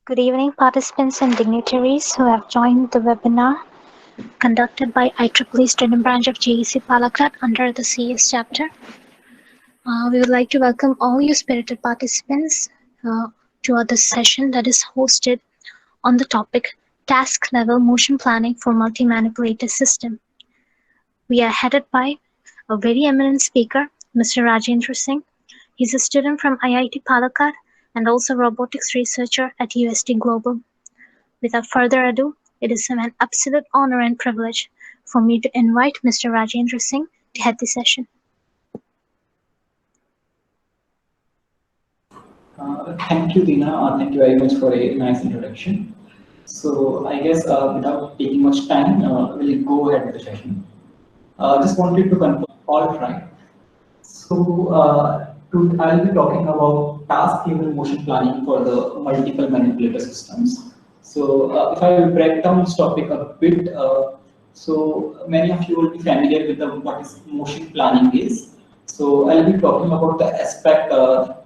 Good evening, participants and dignitaries who have joined the webinar conducted by IEEE Student Branch of JEC Palakkad under the CS chapter. We would like to welcome all you spirited participants to this session that is hosted on the topic Task Level Motion Planning for Multi-Manipulator System. We are headed by a very eminent speaker, Mr. Rajendra Singh. He's a student from IIT Palakkad and also robotics researcher at UST Global. Without further ado, it is an absolute honor and privilege for me to invite Mr. Rajendra Singh to head the session. Thank you, Dina. Thank you very much for a nice introduction. So I guess without taking much time, we'll go ahead with the session. Just wanted to confirm, all right. So I'll be talking about task-level motion planning for the multiple manipulator systems. So if I will break down this topic a bit, so many of you will be familiar with what is motion planning is. So I'll be talking about the aspect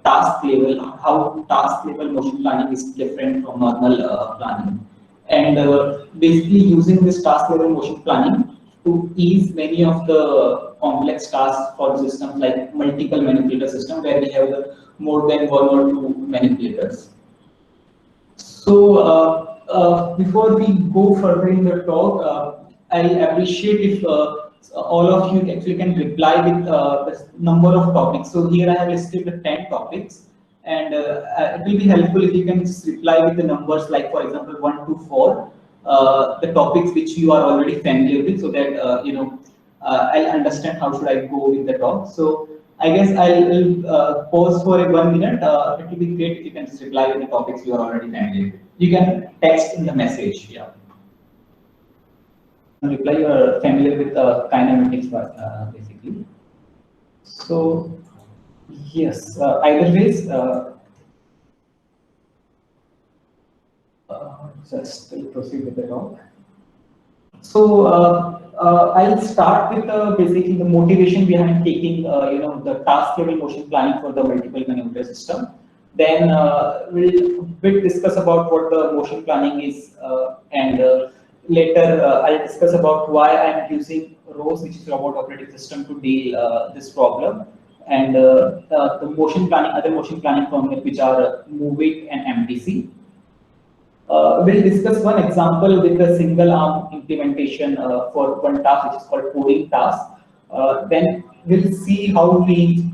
task level, how task level motion planning is different from normal planning, and basically using this task level motion planning to ease many of the complex tasks for systems like multiple manipulator system where we have more than one or two manipulators. So before we go further in the talk, I appreciate if all of you actually can reply with the number of topics. So here I have listed the 10 topics, and it will be helpful if you can just reply with the numbers, like for example 1 to 4, the topics which you are already familiar with, so that I'll understand how should I go with the talk. So I guess I'll pause for a 1 minute. It will be great if you can just reply with the topics you are already familiar with. You can text in the message. Yeah. Reply you are familiar with kinematics, basically. So yes, either ways. Just proceed with the talk. So I'll start with basically the motivation behind taking the task level motion planning for the multiple manipulator system. Then we'll discuss about what the motion planning is, and later I'll discuss about why I'm using ROS, which is Robot Operating System, to deal this problem, and the motion planning, other motion planning framework which are MOVEit and MTC. We'll discuss one example with a single arm implementation for one task, which is called coding task. Then we'll see how we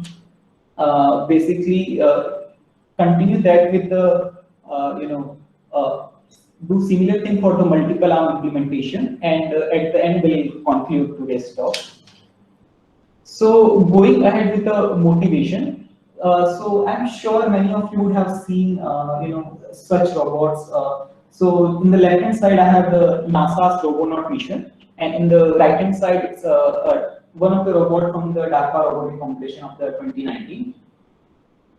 basically continue that with the do similar thing for the multiple arm implementation, and at the end we'll conclude today's talk. So going ahead with the motivation, so I'm sure many of you would have seen such robots. So in the left hand side I have the NASA's Robonaut mission, and in the right hand side it's one of the robots from the DARPA robotic competition of the 2019.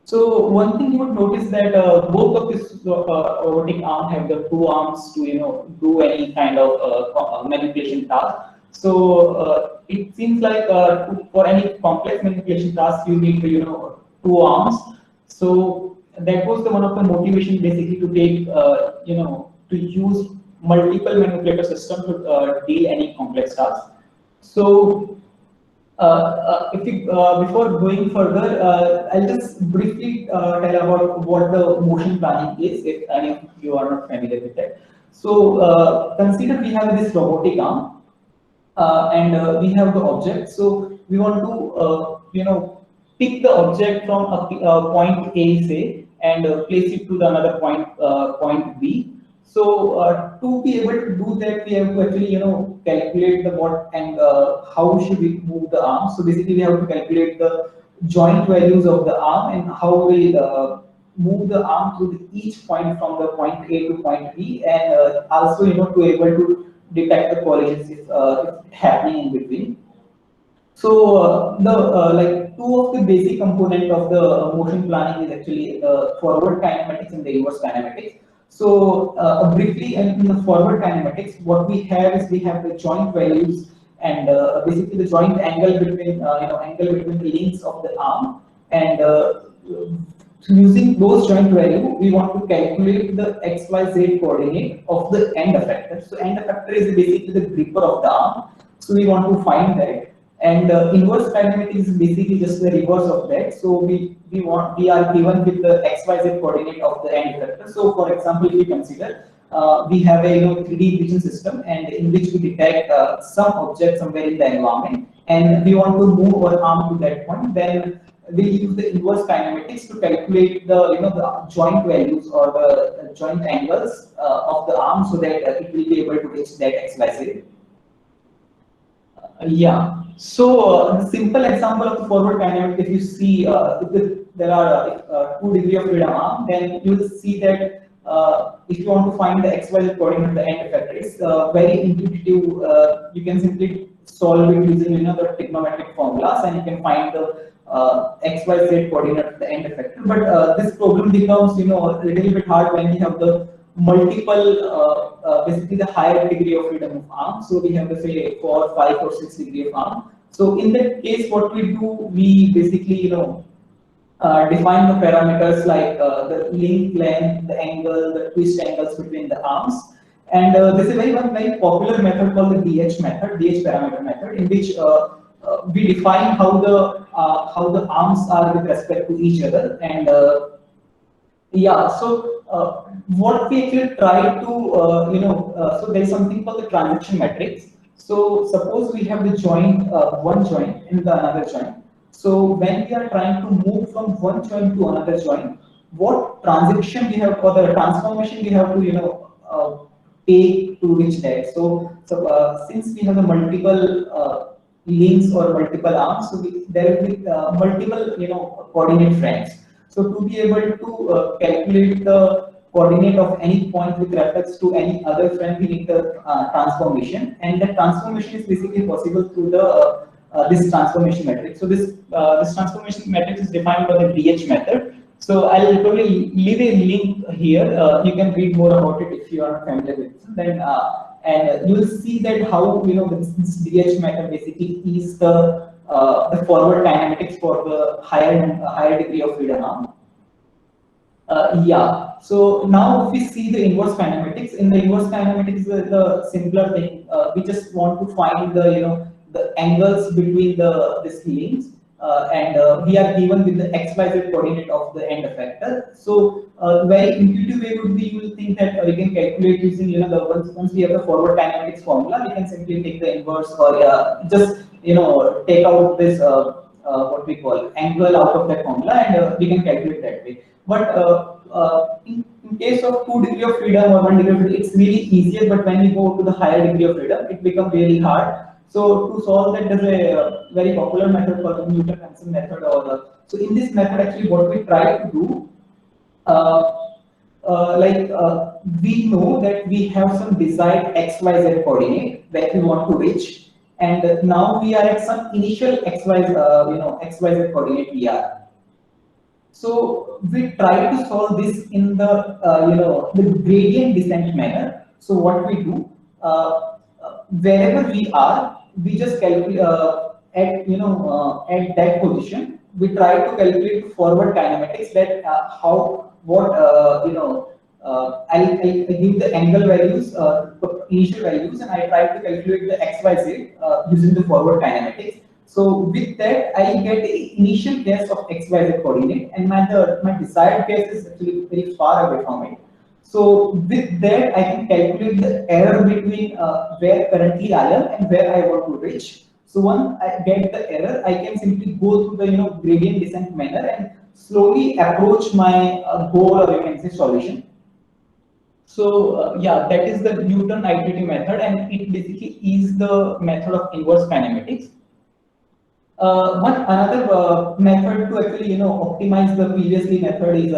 So one thing you would notice that both of this robotic arm have the two arms to do any kind of manipulation task. So it seems like for any complex manipulation task you need two arms. So that was one of the motivation basically to take to use multiple manipulator system to deal any complex task. So before going further, I'll just briefly tell about what the motion planning is, if any of you are not familiar with that. So consider we have this robotic arm, and we have the object. So we want to pick the object from a point A, say, and place it to the another point B. So to be able to do that, we have to actually calculate the what and how should we move the arm. So basically we have to calculate the joint values of the arm and how we move the arm to each point from the point A to point B, and also to able to detect the collisions if happening in between. So like two of the basic component of the motion planning is actually the forward kinematics and the inverse kinematics. So briefly, in the forward kinematics, what we have is we have the joint values and basically the joint angle between angle between the links of the arm, and using those joint value, we want to calculate the XYZ coordinate of the end effector. So end effector is basically the gripper of the arm. So we want to find that. And inverse kinematic is basically just the reverse of that. So we are given with the XYZ coordinate of the end effector. So for example, if we consider we have a 3D vision system, and in which we detect some object somewhere in the environment, and we want to move our arm to that point, then we use the inverse kinematics to calculate the the joint values or the joint angles of the arm, so that it will be able to reach that XYZ. Yeah. So the simple example of the forward kinematic, if you see there are 2 degree of freedom arm, then you will see that if you want to find the XYZ coordinate of the end effector, it's very intuitive. You can simply solve it using the trigonometric formulas, and you can find the XYZ coordinate of the end effector. But this problem becomes a little bit hard when we have the multiple basically the higher degree of freedom of arm. So we have, let's say, 4, 5, or 6 degree of arm. So in that case, what we do, we basically define the parameters like the link length, the angle, the twist angles between the arms. And this is one very popular method called the DH method, DH parameter method, in which we define how the arms are with respect to each other. And yeah, so what we actually try to so there is something called the transaction matrix. So suppose we have the joint, one joint and the another joint. So when we are trying to move from one joint to another joint, what transaction we have, or the transformation we have to take to reach that. So since we have the multiple links or multiple arms, so there will be multiple coordinate frames. So to be able to calculate the coordinate of any point with reference to any other frame, we need the transformation, and that transformation is basically possible through the this transformation matrix. So this transformation matrix is defined by the DH method. So I'll probably leave a link here. You can read more about it if you are familiar with it. Then and you will see that how this DH method basically is the forward kinematics for the higher degree of freedom arm. Yeah. So now if we see the inverse kinematics, in the inverse kinematics, the simpler thing, we just want to find the the angles between these links, and we are given with the XYZ coordinate of the end effector. So very intuitive way would be, you will think that we can calculate using once we have the forward kinematics formula, we can simply take the inverse, or just take out this what we call angle out of that formula, and we can calculate that way. But in case of 2 degree of freedom or 1 degree of freedom, it's really easier. But when we go to the higher degree of freedom, it becomes really hard. So to solve that, there's a very popular method called the Newton-Raphson method. So in this method, actually, what we try to do, we know that we have some desired XYZ coordinate that we want to reach, and now we are at some initial XYZ coordinate we are. So we try to solve this in the the gradient descent manner. So what we do, wherever we are, we just calculate at that position. We try to calculate forward kinematics, that I'll give the angle values, initial values, and I try to calculate the XYZ using the forward kinematics. So with that, I get the initial guess of XYZ coordinate, and my desired guess is actually very far away from it. So with that, I can calculate the error between where currently I am and where I want to reach. So once I get the error, I can simply go through the gradient descent manner and slowly approach my goal, or you can say solution. So yeah, that is the Newton iterative method, and it basically is the method of inverse kinematics. Another method to actually optimize the previously method is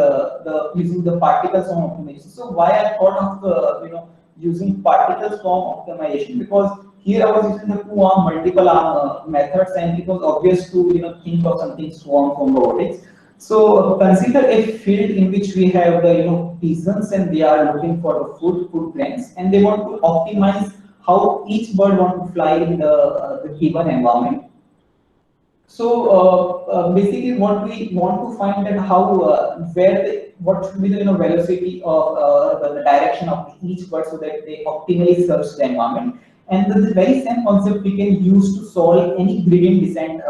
using the particle swarm optimization. So why I thought of using particle swarm optimization, because here I was using the 2-arm multiple arm methods, and it was obvious to think of something swarm from robotics. So consider a field in which we have the pigeons, and they are looking for the food grains, and they want to optimize how each bird wants to fly in the given environment. Basically, what we want to find that how what should be the velocity of the direction of each bird so that they optimally serves the environment. And the very same concept we can use to solve any gradient descent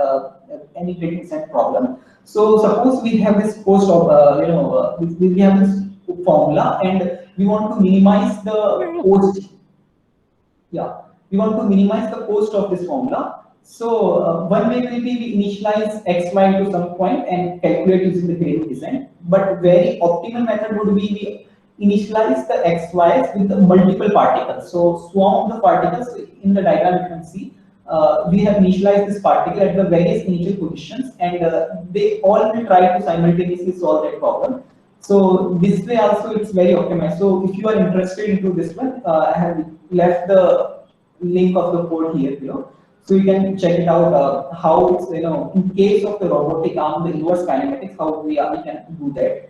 problem. So suppose we have this cost of we have this formula and we want to minimize the cost. Yeah, we want to minimize the cost of this formula. So one way will be we initialize x, y to some point and calculate using the gradient descent. But very optimal method would be we initialize the x, y's with the multiple particles. So swarm the particles in the diagram you can see. We have initialized this particle at the various initial positions, and they all will try to simultaneously solve that problem. So this way also it's very optimized. So if you are interested into this one, I have left the link of the code here below. So you can check it out how it's, in case of the robotic arm, the inverse kinematics, how we can do that.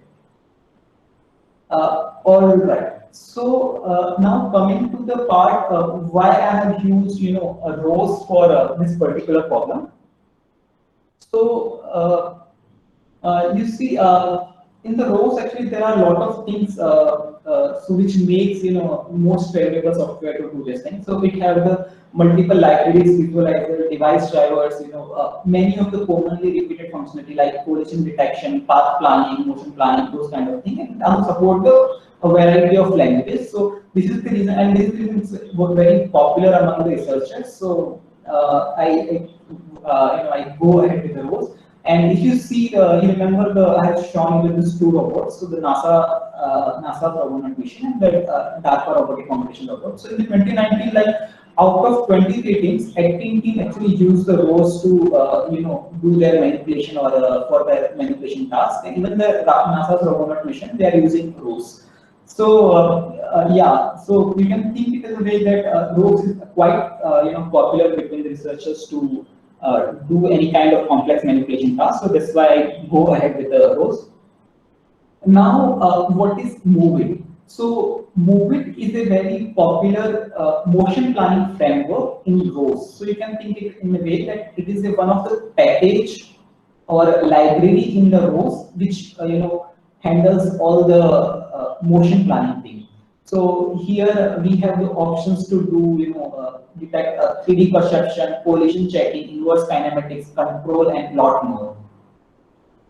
All right. So now coming to the part why I have used rows for this particular problem. So you see in the rows actually there are a lot of things so which makes most favorable software to do this thing. So we have the multiple libraries, visualizer, device drivers, many of the commonly repeated functionality like collision detection, path planning, motion planning, those kind of things, and also support a variety of languages. So this is the reason, and this is very popular among the researchers. So I go ahead with the rows. And if you see, you remember I have shown you these two robots, so the NASA Robonaut mission and the DARPA robotic competition robot. So in 2019, like out of 23 teams, 18 teams actually used the rows to do their manipulation or for their manipulation task. And even the NASA's Robonaut mission, they are using rows. So yeah, so we can think it as a way that rows is quite popular between the researchers to do any kind of complex manipulation task. So that's why I go ahead with the rows. Now, what is MOVEit? So MOVEit is a very popular motion planning framework in rows. So you can think it in a way that it is one of the package or library in the rows which handles all the motion planning thing. So here we have the options to do detect 3D perception, collision checking, inverse kinematics, control, and lot more.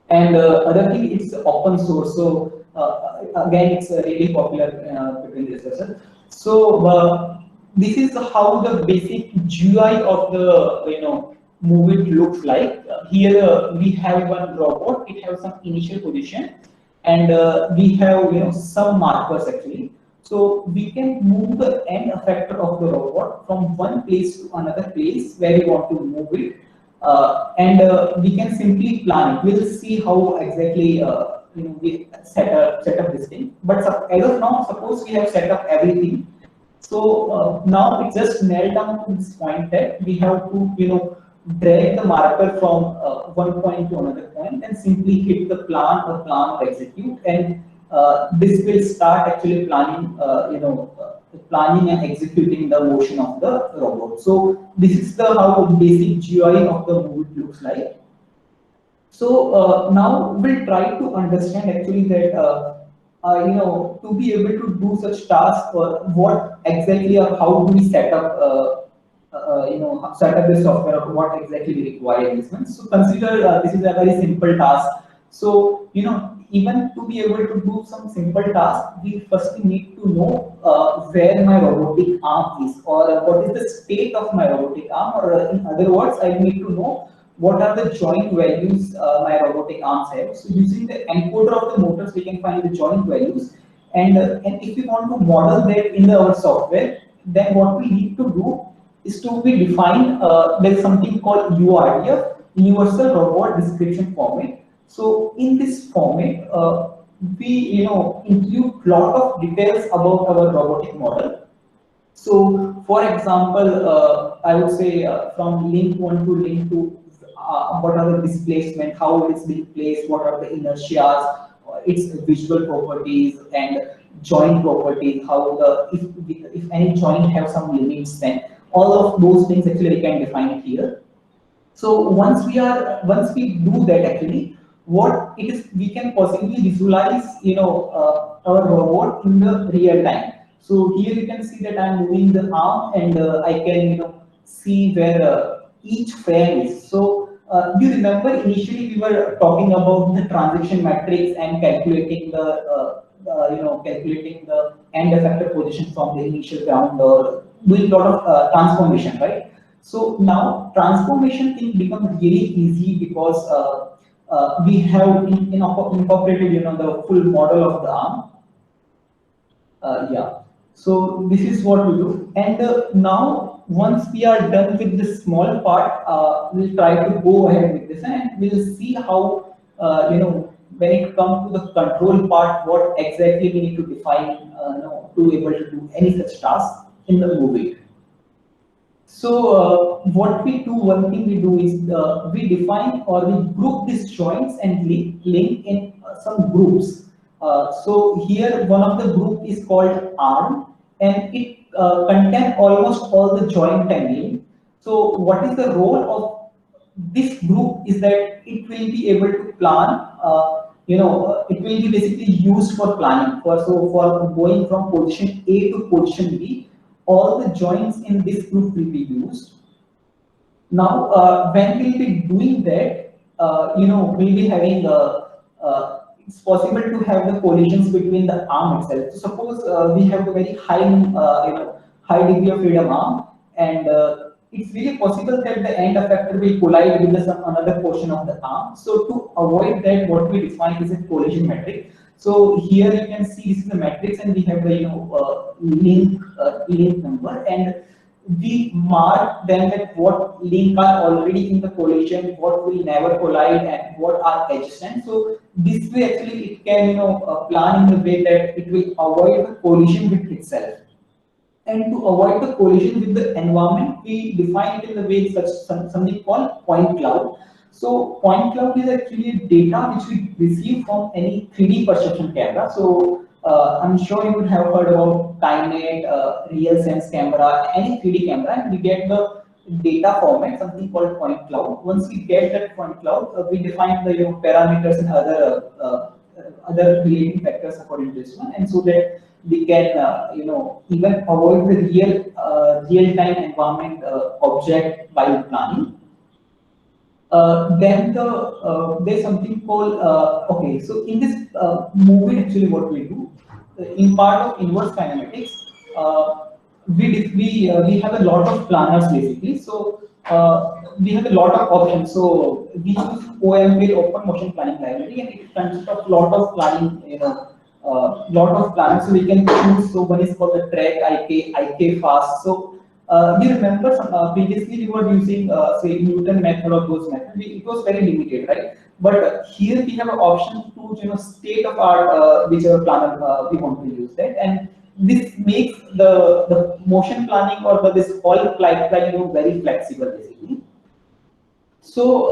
And other thing, it's open source. So again, it's really popular between the researchers. So this is how the basic GUI of the MOVEit looks like. Here we have one robot. It has some initial position, and we have some markers actually. So we can move the end effector of the robot from one place to another place where we want to move it, and we can simply plan it. We'll see how exactly we set up this thing. But as of now, suppose we have set up everything. So now it's just nailed down to this point that we have to drag the marker from one point to another point and simply hit the plan or execute, and this will start actually planning, planning and executing the motion of the robot. So this is how basic GUI of the MOVEit looks like. So now we'll try to understand actually that to be able to do such tasks, what exactly or how do we set up set up the software, or what exactly we require in this one. So consider this is a very simple task. So even to be able to do some simple task, we firstly need to know where my robotic arm is, or what is the state of my robotic arm, or in other words, I need to know what are the joint values my robotic arms have. So using the encoder of the motors, we can find the joint values, and if we want to model that in our software, then what we need to do is to be defined. There's something called URDF, Universal Robot Description Format. So in this format, we include lot of details about our robotic model. So for example, I would say from link 1 to link 2, what are the displacement, how it is being placed, what are the inertias, its visual properties and joint properties, how if any joint have some limits, then all of those things actually we can define it here. So once we do that, actually, what it is, we can possibly visualize, our robot in the real time. So here you can see that I'm moving the arm, and I can, see where each frame is. So you remember initially we were talking about the transition matrix and calculating calculating the end effector position from the initial ground, or doing a lot of transformation, right? So now transformation thing becomes really easy because we have incorporated, the full model of the arm. Yeah. So this is what we do. And now, once we are done with this small part, we'll try to go ahead with this, and we'll see how, when it comes to the control part, what exactly we need to define, to able to do any such task in the movie. So what we do, one thing we do is we define or we group these joints and link in some groups. So here one of the group is called arm, and it contains almost all the joint tangling. So what is the role of this group is that it will be able to plan. It will be basically used for planning. For going from position A to position B, all the joints in this group will be used. Now, when we'll be doing that, we'll be having it's possible to have the collisions between the arm itself. So suppose we have a very high, high degree of freedom arm, and it's really possible that the end effector will collide with some another portion of the arm. So to avoid that, what we define is a collision matrix. So here you can see this is the matrix, and we have the link number, and we mark them at what link are already in the collision, what will never collide, and what are adjacent. So this way, actually, it can plan in the way that it will avoid the collision with itself. And to avoid the collision with the environment, we define it in the way something called point cloud. So point cloud is actually data which we receive from any 3D perception camera. So I'm sure you would have heard about Kinet, RealSense camera, any 3D camera, and we get the data format, something called point cloud. Once we get that point cloud, we define the parameters and other relating factors according to this one, and so that we can even avoid the real-time environment object while planning. Then there's something called okay. So in this movie, actually, what we do in part of inverse kinematics, we have a lot of planners basically. So we have a lot of options. So we use OML, Open Motion Planning Library, and it consists of lot of planning, lot of planners. So we can choose. So one is called the track IK fast. So you remember previously we were using say Newton method or those methods. It was very limited, right? But here we have an option to state of art whichever planner we want to use that, and this makes the motion planning or this whole pipeline very flexible basically. So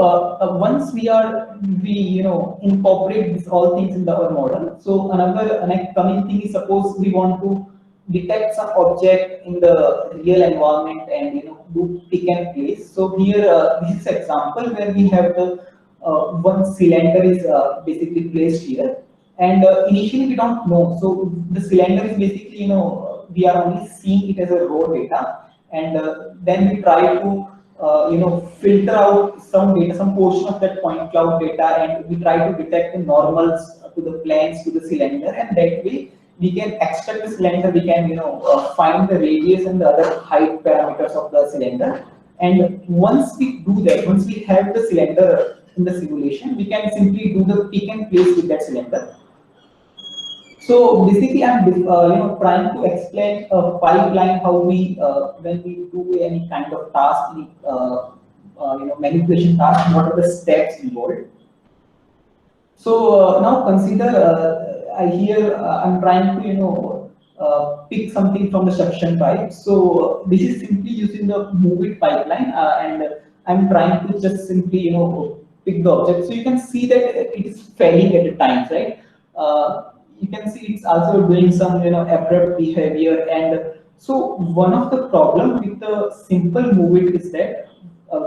once we incorporate these all things in our model. So another next coming thing is, suppose we want to detect some object in the real environment and do pick and place. So here this is example where we have the one cylinder is basically placed here, and initially we don't know. So the cylinder is basically we are only seeing it as a raw data, and then we try to filter out some data, some portion of that point cloud data, and we try to detect the normals to the planes to the cylinder, and that way we can extract the cylinder. We can find the radius and the other height parameters of the cylinder. And once we do that, once we have the cylinder in the simulation, we can simply do the pick and place with that cylinder. So basically, I'm trying to explain a pipeline how we when we do any kind of task, manipulation task, what are the steps involved. So now consider I'm trying to pick something from the suction pipe. So this is simply using the move it pipeline, and I'm trying to just simply pick the object. So you can see that it is failing at times, right? You can see it's also doing some abrupt behavior, and so one of the problem with the simple move it is that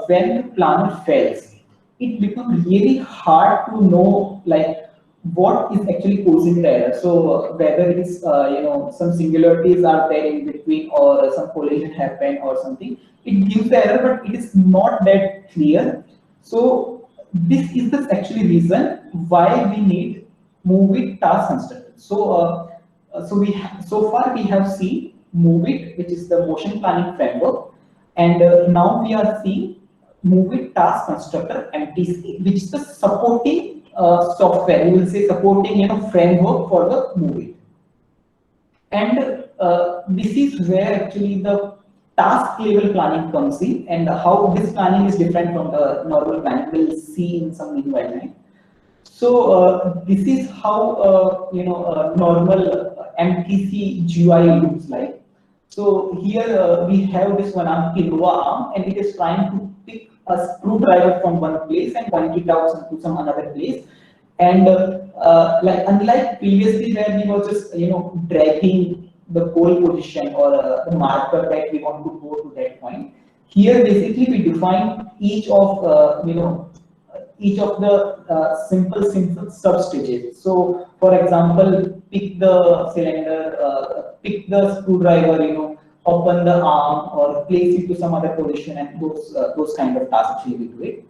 when the planner fails, it becomes really hard to know like what is actually causing the error. So whether it is some singularities are there in between or some collision happen or something, it gives the error, but it is not that clear. So this is the actually reason why we need MOVEit task constructor. So far we have seen MOVEit, which is the motion planning framework, and now we are seeing MOVEit task constructor MTC, which is the supporting software. You will say supporting framework for the MOVEit. And this is where actually the task level planning comes in, and how this planning is different from the normal planning. We'll see in some meanwhile time. So this is how normal MTC GUI looks like. So here we have this one arm, Kinova arm, and it is trying to pick a screwdriver from one place and point it out to some another place. And like unlike previously where we were just dragging the goal position or the marker that we want to go to that point, here basically we define each of the simple sub stages. So for example, pick the cylinder, pick the screwdriver, open the arm or place it to some other position, and those kind of tasks actually we do it.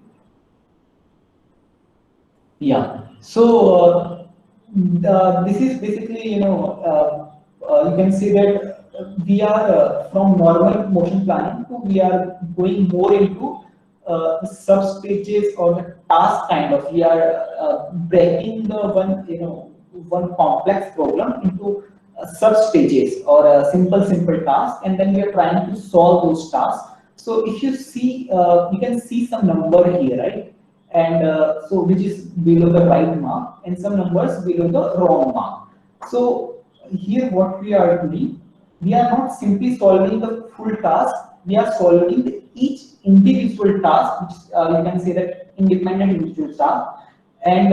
Yeah. So this is basically you can see that we are from normal motion planning to we are going more into sub stages or the task kind of. We are breaking the one complex problem into sub stages or a simple task, and then we are trying to solve those tasks. So if you see, you can see some number here, right? And so which is below the right mark, and some numbers below the wrong mark. So here what we are doing, we are not simply solving the full task, we are solving each individual task, which you can say that independent individual task, and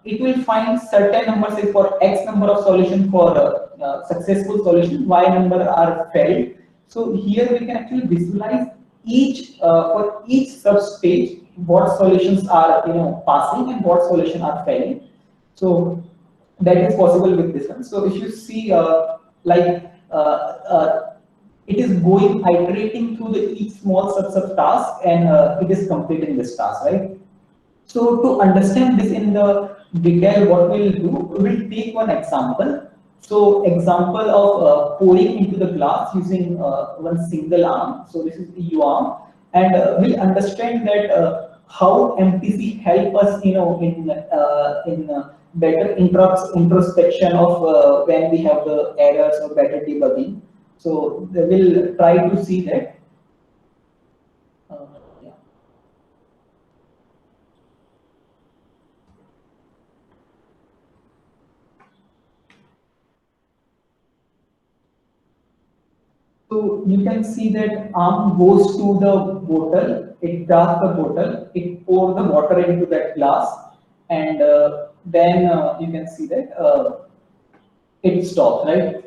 it will find certain numbers. Say for X number of solution for successful solution, Y number are failed. So here we can actually visualize each for each sub stage what solutions are passing and what solution are failing. So that is possible with this one. So if you see it is going iterating through each small sub task, and it is completing this task, right? So to understand this in the detail, what we'll do, we'll take one example. So example of pouring into the glass using one single arm. So this is the U arm, and we'll understand that how MTC help us, in better introspection of when we have the errors or better debugging. So we'll try to see that. Yeah. So you can see that arm goes to the bottle, it grabs the bottle, it pours the water into that glass, and then you can see that it stops, right?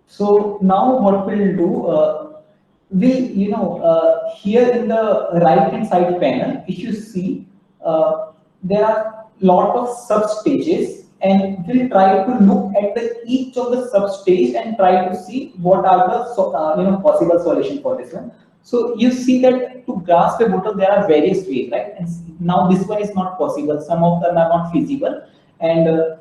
So now what we'll do, here in the right hand side panel, if you see, there are lot of sub stages, and we'll try to look at each of the sub stage and try to see what are the possible solution for this one. So you see that to grasp a bottle there are various ways, right? And now this one is not possible. Some of them are not feasible, and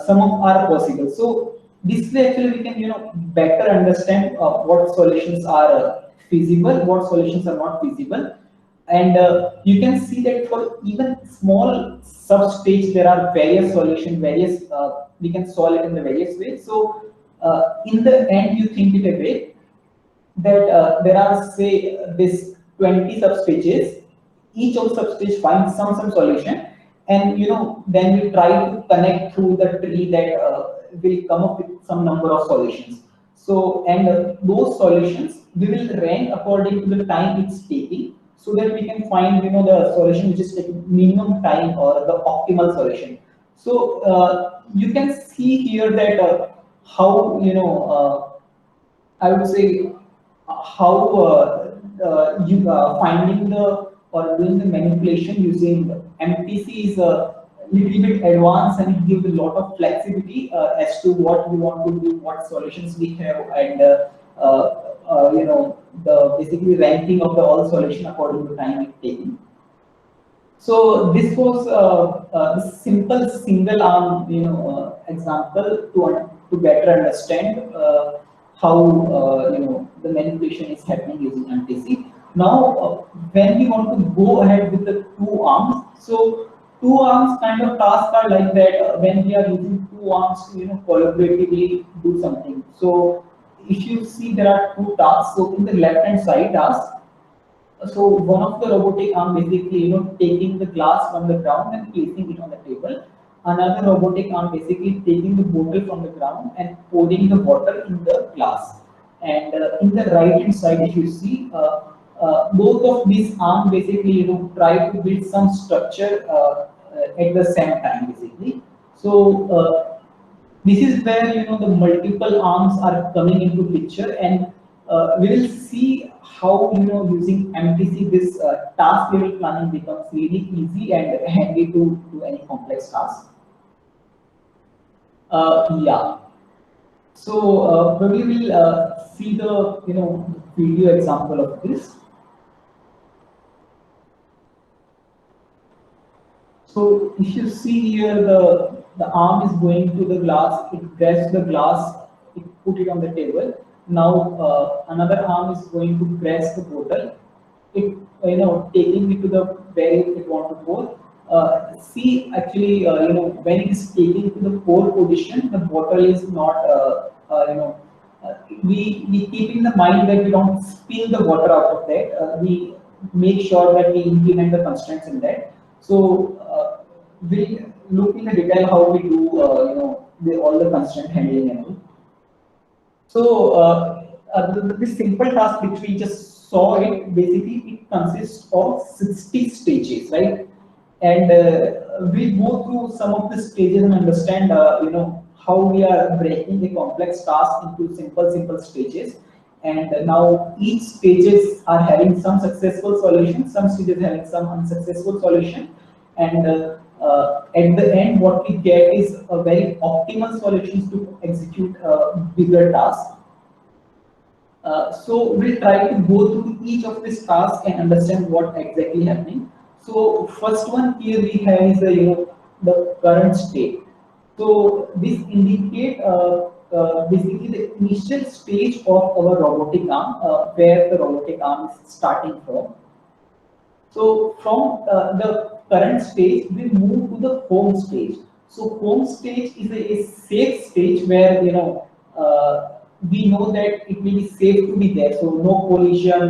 some of are possible. So this way actually we can better understand what solutions are feasible, what solutions are not feasible. And you can see that for even small sub stage there are various solutions, we can solve it in the various ways. So in the end you think it a way that there are, say, this 20 sub stages, each of sub stage finds some solution, and then we try to connect through the tree that will come up with some number of solutions. So, and those solutions we will rank according to the time it's taking, so that we can find the solution which is taking minimum time or the optimal solution. So you can see here that how I would say how finding the or doing the manipulation using MTC is a little bit advanced and it gives a lot of flexibility as to what we want to do, what solutions we have, and the basically ranking of the all solution according to time it taken. So this was a simple single arm, example to better understand how the manipulation is happening using MTC. Now, when we want to go ahead with the two arms, so two arms kind of tasks are like that when we are using two arms to collaboratively do something. So if you see there are two tasks. So in the left hand side task, so one of the robotic arm basically taking the glass from the ground and placing it on the table. Another robotic arm basically taking the bottle from the ground and pouring the water in the glass. And in the right hand side, if you see, both of these arms basically try to build some structure at the same time basically. So this is where the multiple arms are coming into picture, and we will see how using MTC this task level planning becomes really easy and handy to do any complex task. Yeah. So probably we'll see the video example of this. So if you see here, the arm is going to the glass, it grabs the glass, it put it on the table. Now another arm is going to grasp the bottle, it taking it to the where it want to pour. See actually when it is taking to the pour position, the bottle is not we keep in the mind that we don't spill the water out of that. We make sure that we implement the constraints in that. So we'll look in the detail how we do all the constraint handling and all. So this simple task which we just saw, it basically it consists of 60 stages, right? And we'll go through some of the stages and understand how we are breaking a complex task into simple stages. And now each stages are having some successful solution, some stages having some unsuccessful solution, and at the end what we get is a very optimal solutions to execute a bigger task. So we'll try to go through each of these tasks and understand what exactly happening. So first one here we have is the current state. So this indicate basically the initial stage of our robotic arm, where the robotic arm is starting from. So from the current stage, we move to the home stage. So home stage is a safe stage where we know that it will be safe to be there. So no collision,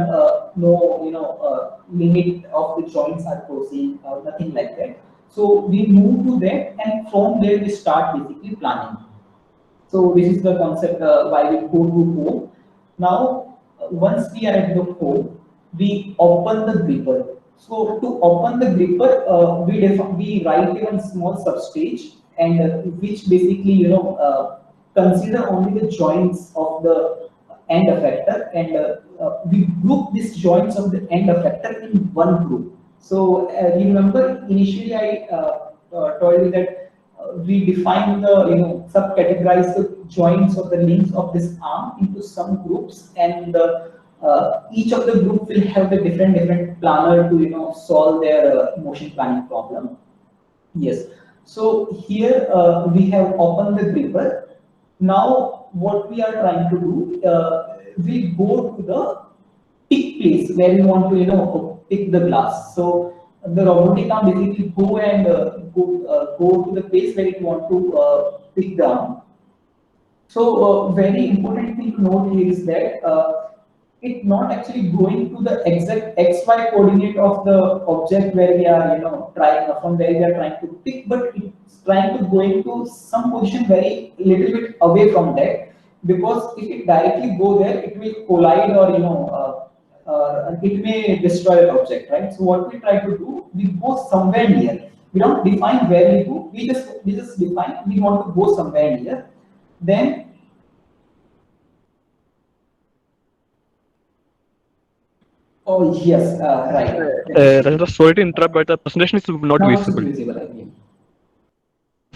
no limit of the joints are crossing, nothing like that. So we move to that, and from there we start basically planning. So this is the concept why we go to home. Now once we are at the home, we open the gripper. So to open the gripper, we write one small substage, and which basically consider only the joints of the end effector, and we group these joints of the end effector in one group. So you remember initially I told you that we define the subcategorize the joints of the links of this arm into some groups, and each of the group will have the different planner to solve their motion planning problem. Yes. So here we have opened the gripper. Now what we are trying to do, we go to the pick place where we want to pick the glass. So the robotic arm basically go and go to the place where it want to pick the arm. So very important thing to note here is that it not actually going to the exact XY coordinate of the object where we are trying from where we are trying to pick, but it's trying to go into some position very little bit away from that, because if it directly go there, it will collide or it may destroy the object, right? So what we try to do, we go somewhere near. We don't define where we go. We just define we want to go somewhere near. Oh yes, right. Rajendra, sorry to interrupt, but the presentation is not Now it should visible. be visible, I believe.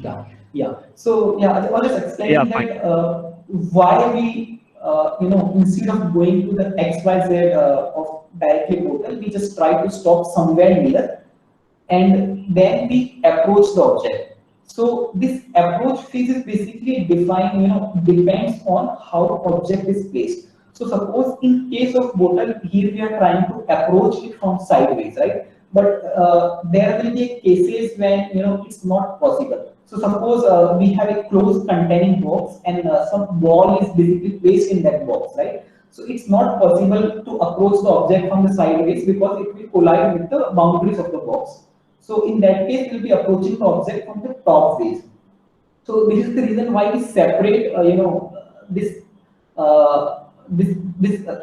Yeah, yeah. So yeah, I was just Yeah, explaining fine. that why we, instead of going to the XYZ of directly portal, we just try to stop somewhere near, and then we approach the object. So this approach phase is basically defined, depends on how object is placed. So suppose in case of bottle, here we are trying to approach it from sideways, right? But there will be cases when it's not possible. So suppose we have a closed containing box and some ball is basically placed in that box, right? So it's not possible to approach the object from the sideways because it will collide with the boundaries of the box. So in that case, we'll be approaching the object from the top face. So this is the reason why we separate, this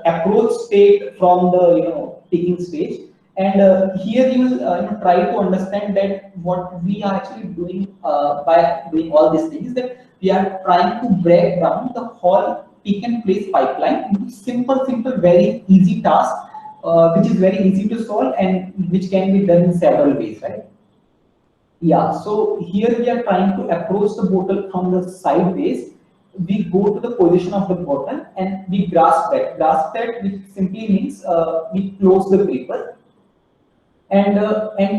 approach state from the taking stage. And here you will try to understand that what we are actually doing by doing all these things is that we are trying to break down the whole pick and place pipeline into simple, very easy task, which is very easy to solve and which can be done in several ways, right? Yeah, so here we are trying to approach the bottle from the sideways. We go to the position of the bottle and we grasp that. Grasp that, which simply means we close the gripper and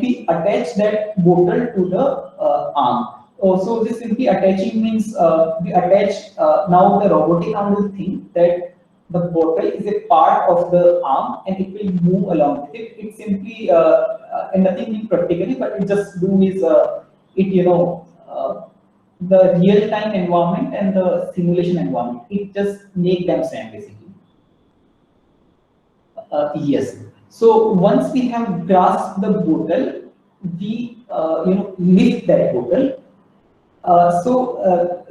we attach that bottle to the arm. Also, this simply attaching means we attach now the robotic arm will think that the bottle is a part of the arm and it will move along with it. It simply and nothing in practically, but it just do is the real time environment and the simulation environment. It just make them same basically. Yes. So once we have grasped the bottle, we lift that bottle.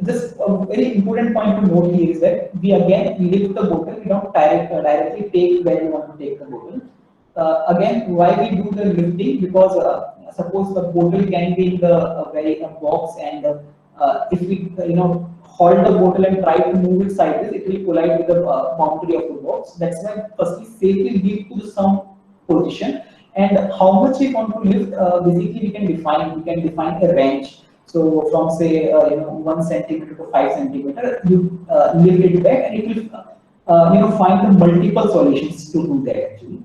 Just a very important point to note here is that we again lift the bottle. We don't directly take where we want to take the bottle. Again, why we do the lifting? Because suppose the bottle can be in the very box, and if we hold the bottle and try to move it sideways, it will collide with the boundary of the box. That's why firstly safely lift to some position, and how much we want to lift. Basically, we can define a range. So from say 1 centimeter to 5 centimeter, you lift it back, and it will find the multiple solutions to do that actually.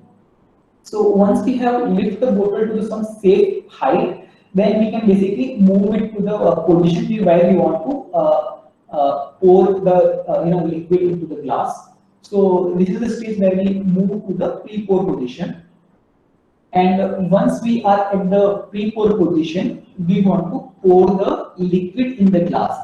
So once we have lift the bottle to some safe height, then we can basically move it to the position where we want to pour the liquid into the glass. So this is the stage where we move to the pre-pour position. And once we are at the pre-pour position, we want to pour the liquid in the glass.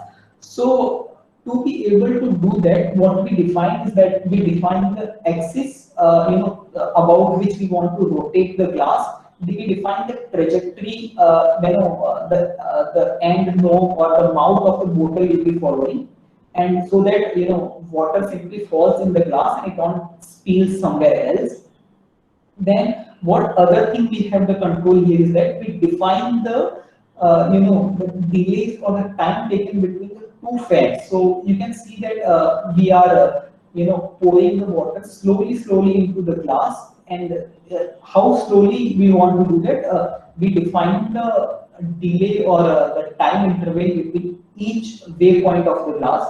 So to be able to do that, what we define is that we define the axis, about which we want to rotate the glass. We define the trajectory, the end knob or the mouth of the bottle will be following, and so that water simply falls in the glass and it don't spill somewhere else. Then what other thing we have the control here is that we define the the delays or the time taken between the two fans. So you can see that we are pouring the water slowly into the glass, and how slowly we want to do that. We define the delay or the time interval between each waypoint of the glass.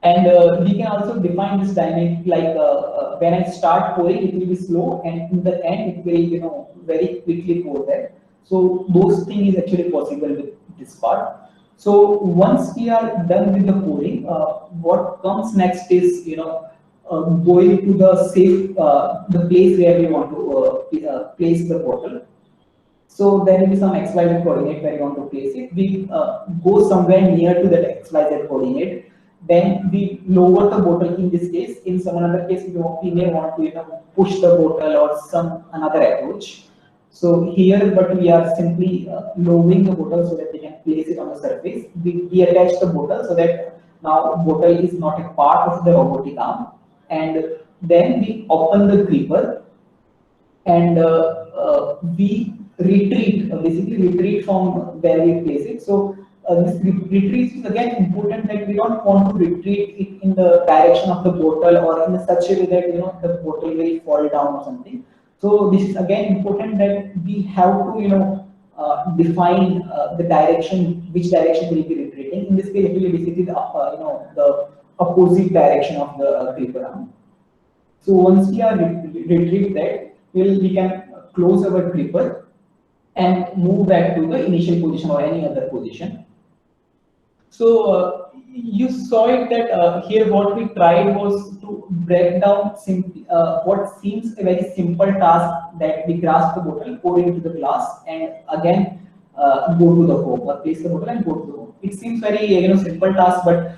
And we can also define this dynamic like when I start pouring, it will be slow, and in the end, it will very quickly pour there. So those things is actually possible with this part. So once we are done with the pouring, what comes next is going to the safe the place where we want to place the bottle. So there will be some XYZ coordinate where you want to place it. We go somewhere near to that XYZ coordinate. Then we lower the bottle in this case. In some another case, we may want to push the bottle or some another approach. So here, but we are simply lowering the bottle so that we can place it on the surface. We attach the bottle so that now bottle is not a part of the robotic arm. And then we open the gripper and we retreat, basically retreat from where we place it. So this retreat is again important, that we don't want to retreat it in the direction of the bottle or in such a way that the bottle will fall down or something. So this is again important, that we have to define the direction, which direction will be retreating. In this case, it will be basically the opposite direction of the gripper arm. So once we are retrieve that, we can close our gripper and move back to the initial position or any other position. So you saw it that here what we tried was to break down what seems a very simple task, that we grasp the bottle, pour into the glass, and again go to the home, or place the bottle and go to the home. It seems very simple task, but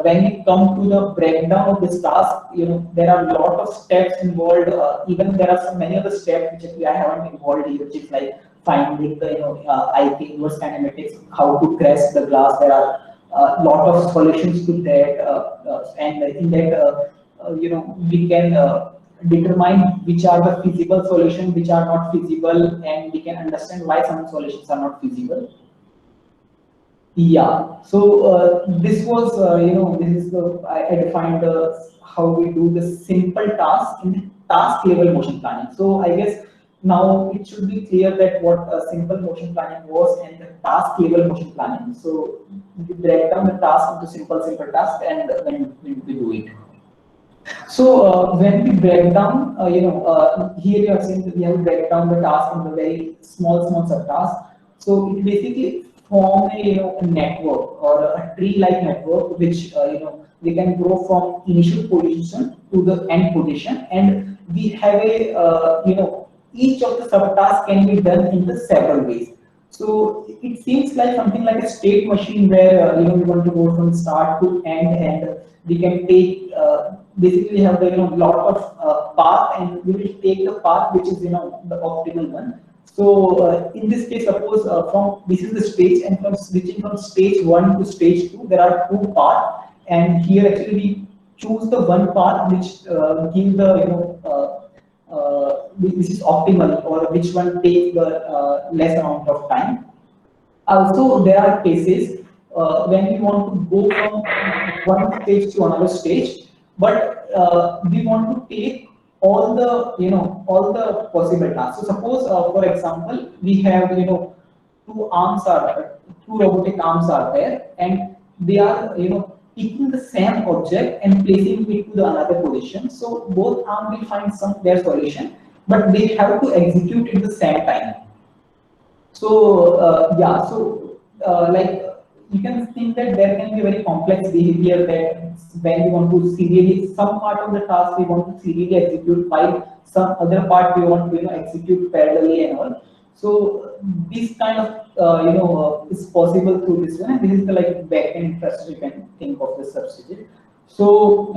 when we come to the breakdown of this task, there are a lot of steps involved. Even there are many other steps which I haven't involved here, which is like finding the IP inverse kinematics, how to press the glass. There are a lot of solutions to that, and in that we can determine which are the feasible solutions, which are not feasible, and we can understand why some solutions are not feasible. Yeah, so this was this is I defined how we do the simple task in the task level motion planning. So I guess now it should be clear that what simple motion planning was and the task level motion planning. So we break down the task into simple task, and then we do it. So when we break down, here you are seeing that we have to break down the task into very small subtasks. So it basically form a network or a tree-like network, which we can grow from initial position to the end position, and we have a each of the subtasks can be done in the several ways. So it seems like something like a state machine, where we want to go from start to end, and we can take basically have the lot of path, and we will take the path which is the optimal one. So in this case, suppose this is the stage, and from switching from stage 1 to stage 2, there are 2 paths, and here actually we choose the one path which gives the which is optimal, or which one takes the less amount of time. Also, there are cases when we want to go from one stage to another stage, but we want to take all the all the possible tasks. So suppose, for example, we have two robotic arms are there, and they are taking the same object and placing it to the another position. So both arms will find their solution, but they have to execute at the same time. So yeah, so like you can think that there can be a very complex behavior, that when we want to serially, some part of the task we want to serially execute, while some other part we want to execute parallelly and all. So this kind of is possible through this one, and this is the backend infrastructure you can think of the substage. So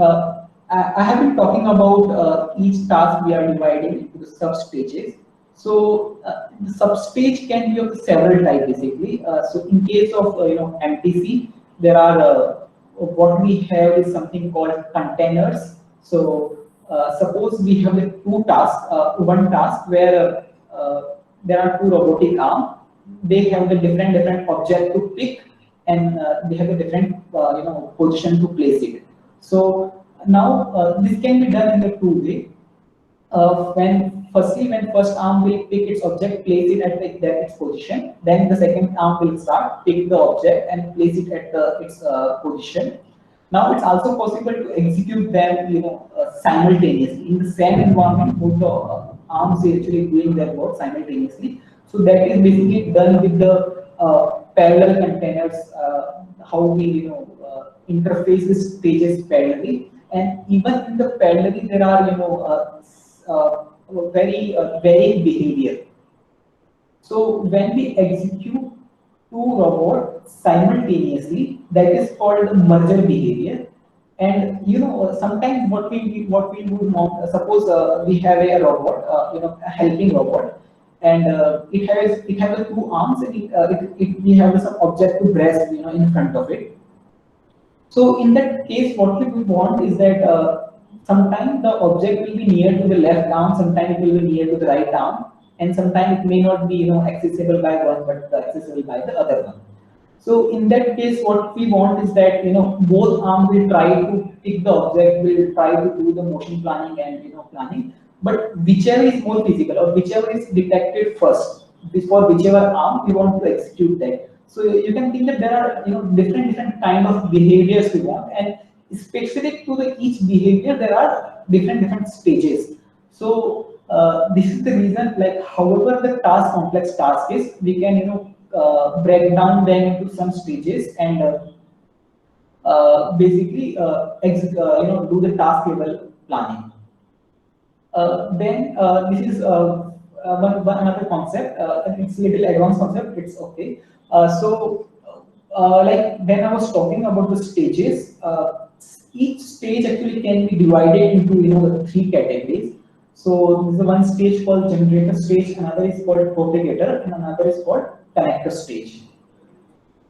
I have been talking about each task we are dividing into the substages. So the substage can be of several types basically. So in case of MTC, there are what we have is something called containers. So suppose we have two tasks, one task where there are two robotic arms. They have the different object to pick, and they have a different position to place it. So now this can be done in the two way. When first arm will pick its object, place it at its position, then the second arm will start, pick the object and place it at its position. Now it's also possible to execute them simultaneously in the same environment. Both the arms are actually doing their work simultaneously. So that is basically done with the parallel containers, how we interface the stages parallelly. And even in the parallelly, there are very varying behavior. So when we execute two robots simultaneously, that is called the merger behavior. And sometimes what we would know, suppose we have a robot, a helping robot, and it has the two arms, and we have some object to grasp in front of it. So in that case, what we want is that sometimes the object will be near to the left arm, sometimes it will be near to the right arm, and sometimes it may not be accessible by one, but accessible by the other one. So in that case, what we want is that both arms will try to pick the object, will try to do the motion planning and planning, but whichever is more feasible or whichever is detected first, before whichever arm we want to execute that. So you can think that there are different kind of behaviors we want, and specific to the each behavior there are different stages. So this is the reason, like however the complex task is, we can break down them into some stages and basically do the task level planning. Then this is another concept. It's a little advanced concept. It's okay. Like when I was talking about the stages, each stage actually can be divided into the three categories. So this is one stage called generator stage, another is called propagator, and another is called connector stage.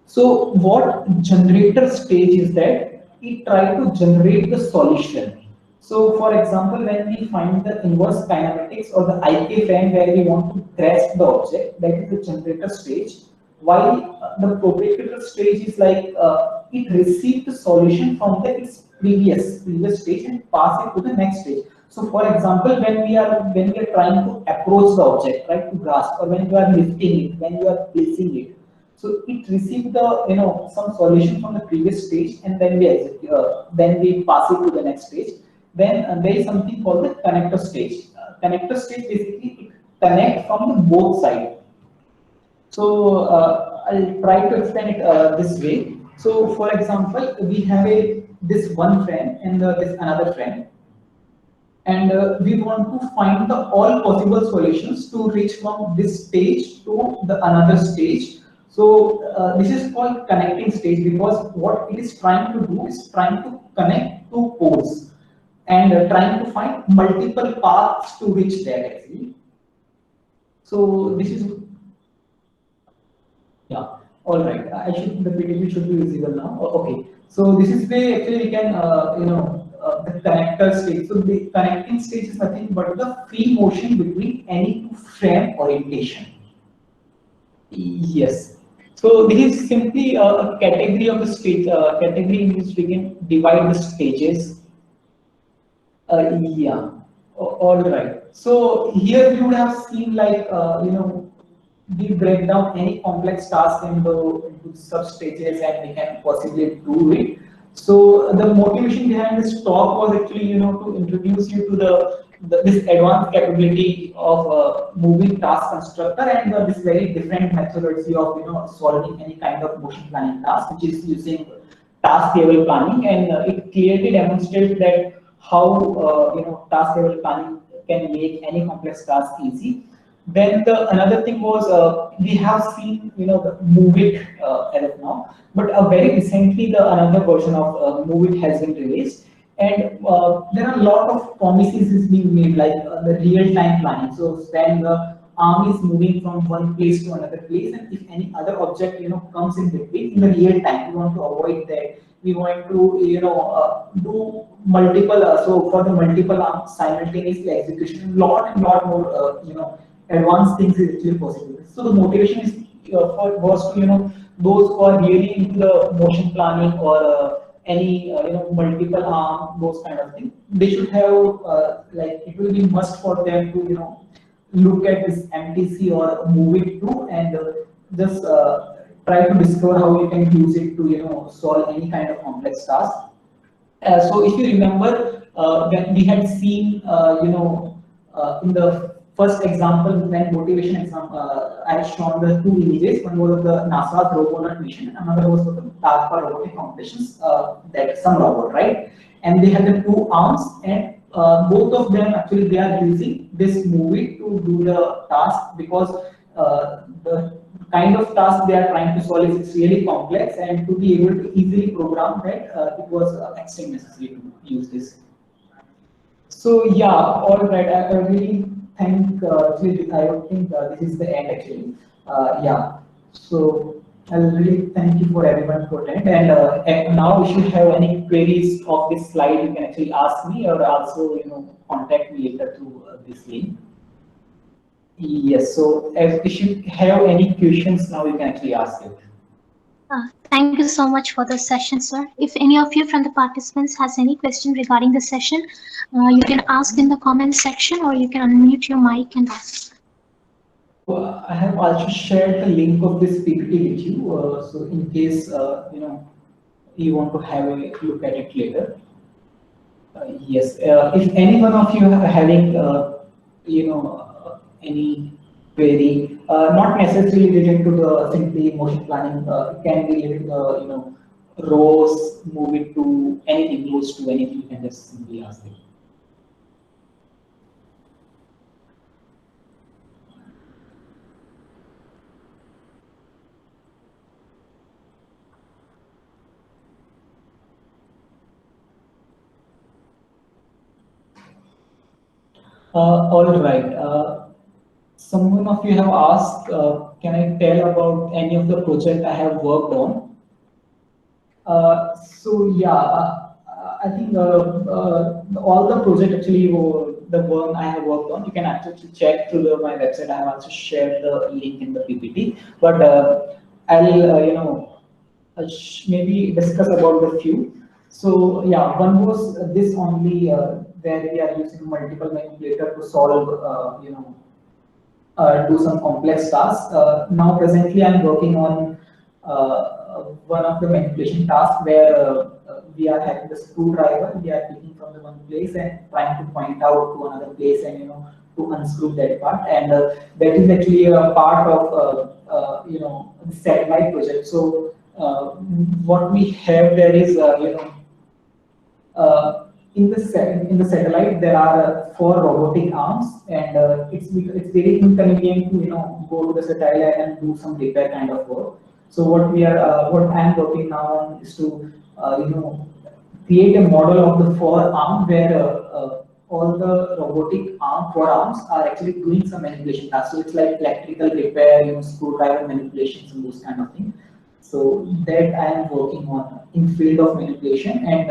So what generator stage is that it tries to generate the solution. So for example, when we find the inverse kinematics or the IK frame where we want to grasp the object, that is the generator stage. While the propagator stage is like it receives the solution from its previous stage and pass it to the next stage. So for example, when we are trying to approach the object, right, to grasp, or when you are lifting it, when you are placing it, so it received the some solution from the previous stage, and then we execute, then we pass it to the next stage. Then there is something called the connector stage. Connector stage basically it connect from the both sides. So I'll try to explain it this way. So for example, we have this one frame and this another frame, and we want to find the all possible solutions to reach from this stage to the another stage. So this is called connecting stage, because what it is trying to do is trying to connect two poles and trying to find multiple paths to reach there actually. So this is, yeah, all right. The PPT should be visible now. Okay. So this is where actually we can the connector stage. So the connecting stage is nothing but the free motion between any two frame orientation. Yes. So this is simply a category of the stage, category in which we can divide the stages. Yeah. All right. So here you would have seen like we break down any complex task into sub stages and we can possibly do it. So the motivation behind this talk was actually to introduce you to this advanced capability of moving task constructor and this very different methodology of solving any kind of motion planning task, which is using task level planning, and it clearly demonstrates that how task level planning can make any complex task easy. Then another thing was we have seen the MOVEit as of now, but very recently the another version of MOVEit has been released, and there are a lot of promises is being made, like the real-time planning. So when the arm is moving from one place to another place, and if any other object comes in between, in the real time, we want to avoid that. We want to do multiple so for the multiple arm simultaneously execution, lot more advanced things is actually possible. So the motivation is was to those who are really into the motion planning or any multiple arm, those kind of things. They should have like it will be must for them to look at this MTC or MOVEit too, and just try to discover how you can use it to solve any kind of complex task. So if you remember when we had seen in the first example, when motivation example, I had shown the two images. One was of the NASA's Robonaut mission, another was of the DARPA robotic competitions, that some robot, right? And they had the two arms, and both of them actually they are using this MOVEit to do the task, because the kind of task they are trying to solve is really complex, and to be able to easily program that, it was extremely necessary to use this. So yeah, all right. I really think actually I don't think this is the end actually. Yeah. So I really thank you for everyone to attend. And now, if you have any queries of this slide, you can actually ask me, or also contact me later through this link. Yes. So if you have any questions now, you can actually ask it. Thank you so much for the session, sir. If any of you from the participants has any question regarding the session, you can ask in the comment section or you can unmute your mic and ask. I have also shared the link of this PPT with you. So in case you want to have a look at it later. Yes, if any one of you are having any query, not necessarily related to the simply motion planning, it can be related to the rows, move it to anything, close to anything, you can just simply ask it. All right. Someone of you have asked, can I tell about any of the project I have worked on? So yeah, I think all the project actually the one I have worked on, you can actually check through my website. I have also shared the link in the PPT, but I'll maybe discuss about the few. So yeah, one was this only where we are using multiple manipulator to solve do some complex tasks. Now presently I'm working on one of the manipulation tasks where we are having the screwdriver, we are taking from the one place and trying to point out to another place and to unscrew that part, and that is actually a part of the satellite project. So what we have there is in the satellite there are four robotic arms, and it's very inconvenient to go to the satellite and do some repair kind of work. So what I'm working now on is to create a model of the forearm where all the robotic forearms are actually doing some manipulation tasks. So it's like electrical repair, screwdriver manipulations and those kind of things. So that I am working on in field of manipulation, and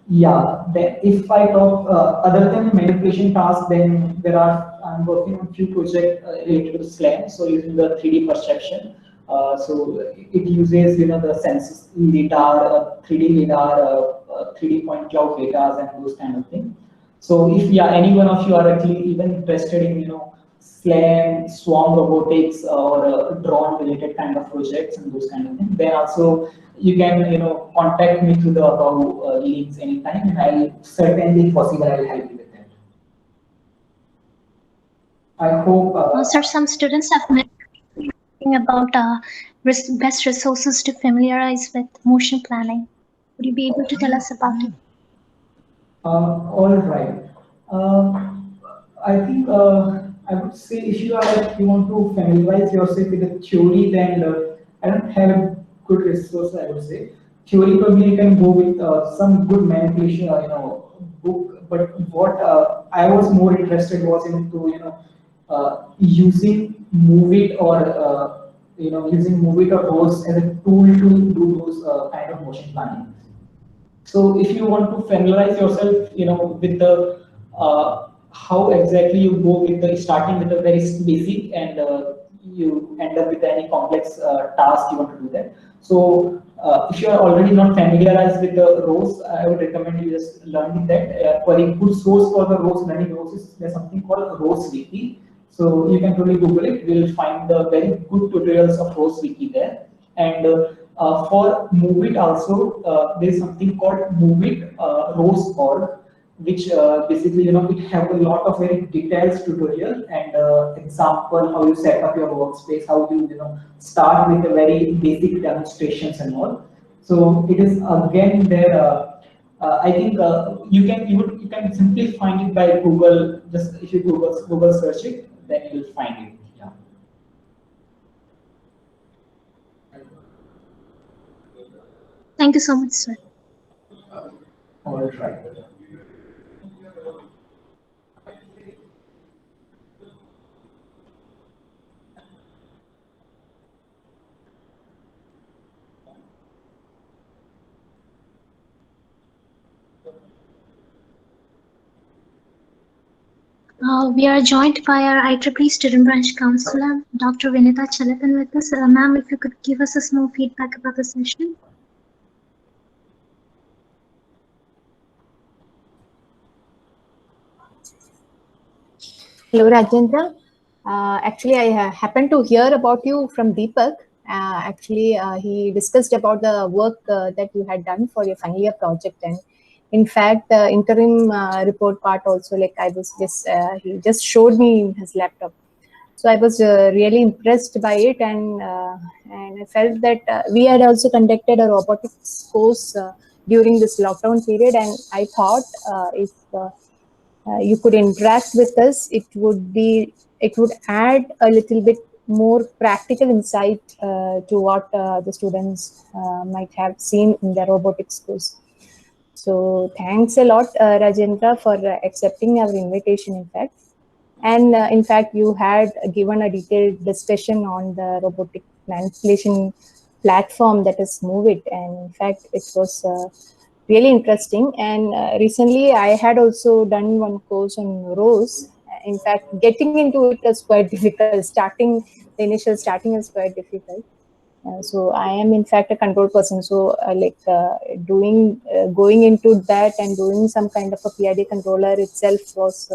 yeah, then if I talk other than manipulation tasks, then I'm working on few projects related to SLAM. So using the 3D perception. So it uses the sensors, lidar, 3D lidar, 3D point cloud data, and those kind of things. So if any one of you are actually even interested in SLAM, swarm robotics, or drone related kind of projects and those kind of things, then also you can contact me through the above links anytime, and I'll certainly if possible I'll help you with that. I hope. Sir, some students have mentioned about best resources to familiarize with motion planning. Would you be able to tell us about it? All right. I think I would say if you want to familiarize yourself with the theory, then I don't have a good resource. I would say theory probably you can go with some good manipulation, book. But what I was more interested was into using Move It or using Move It or ROSE as a tool to do those kind of motion planning. So if you want to familiarize yourself, with the how exactly you go with the starting with a very basic and you end up with any complex task you want to do that. So if you are already not familiarized with the rows, I would recommend you just learning that. For a good source for the rows, learning rows is there's something called Rows Wiki. So you can totally Google it. You will find the very good tutorials of Rows Wiki there. And for Move It also, there is something called Move It Rows.org, which basically it have a lot of very detailed tutorial and example how you set up your workspace, how you start with a very basic demonstrations and all. So it is again there. I think you can simply find it by Google. Just if you Google search it, then you will find it. Yeah. Thank you so much, sir. All right. We are joined by our IEEE Student Branch Counselor, Dr. Vinita Chalapan with us. Ma'am, if you could give us a small feedback about the session. Hello, Rajendra. Actually, I happened to hear about you from Deepak. He discussed about the work that you had done for your final year project, and in fact, the interim report part also. Like I was just, he just showed me in his laptop. So I was really impressed by it, and I felt that we had also conducted a robotics course during this lockdown period, and I thought if you could interact with us, it would add a little bit more practical insight to what the students might have seen in their robotics course. So thanks a lot, Rajendra, for accepting our invitation, in fact. And in fact, you had given a detailed discussion on the robotic manipulation platform that is MoveIt. And in fact, it was really interesting. And recently, I had also done one course on ROSE. In fact, getting into it is quite difficult. The initial starting is quite difficult. So I am in fact a control person. So going into that and doing some kind of a PID controller itself was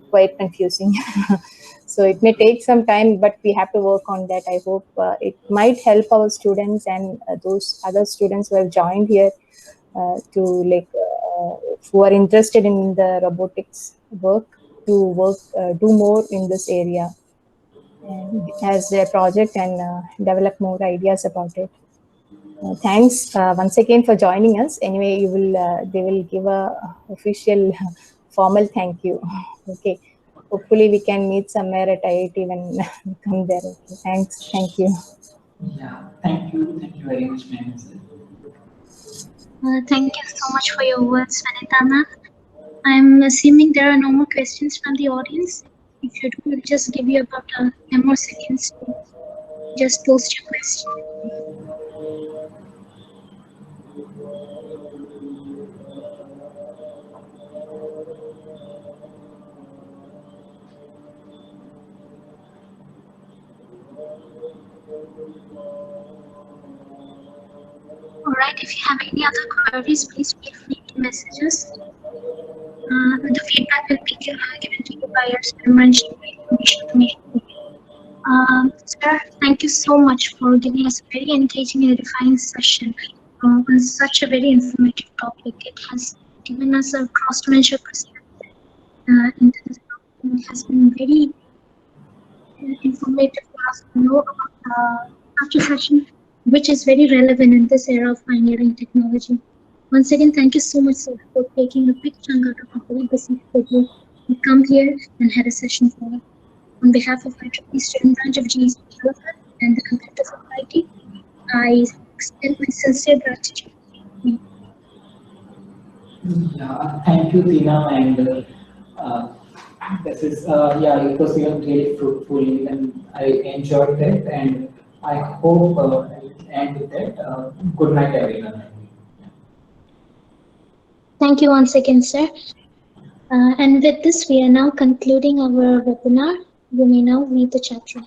quite confusing. So it may take some time, but we have to work on that. I hope it might help our students and those other students who have joined here who are interested in the robotics work do more in this area and as their project and develop more ideas about it. Thanks once again for joining us. Anyway, they will give a official formal thank you. Okay. Hopefully we can meet somewhere at IIT when come there. Okay. Thanks. Thank you. Yeah, thank you. Thank you very much, ma'am. Thank you so much for your words, Vanita ma'am. I'm assuming there are no more questions from the audience. If you do, we'll just give you about 10 more seconds to just post your question. Alright, if you have any other queries, please feel free to message us. The feedback will be given to you by our student branch information. Sir, thank you so much for giving us a very engaging and edifying session on such a very informative topic. It has given us a cross-dimensional perspective into this topic. It has been very informative for us to know about such a session, which is very relevant in this era of pioneering technology. Once again, thank you so much, sir, for taking a big chunk out of a very busy schedule to come here and have a session for us. On behalf of IEEE Student Branch of GEC and the Computer Society, I extend my sincere gratitude. Yeah, thank you, Tina, and this is it was really fruitful, and I enjoyed that, and I hope I will end with that. Good night, everyone. Thank you once again, sir. And with this, we are now concluding our webinar. You may now leave the chat room.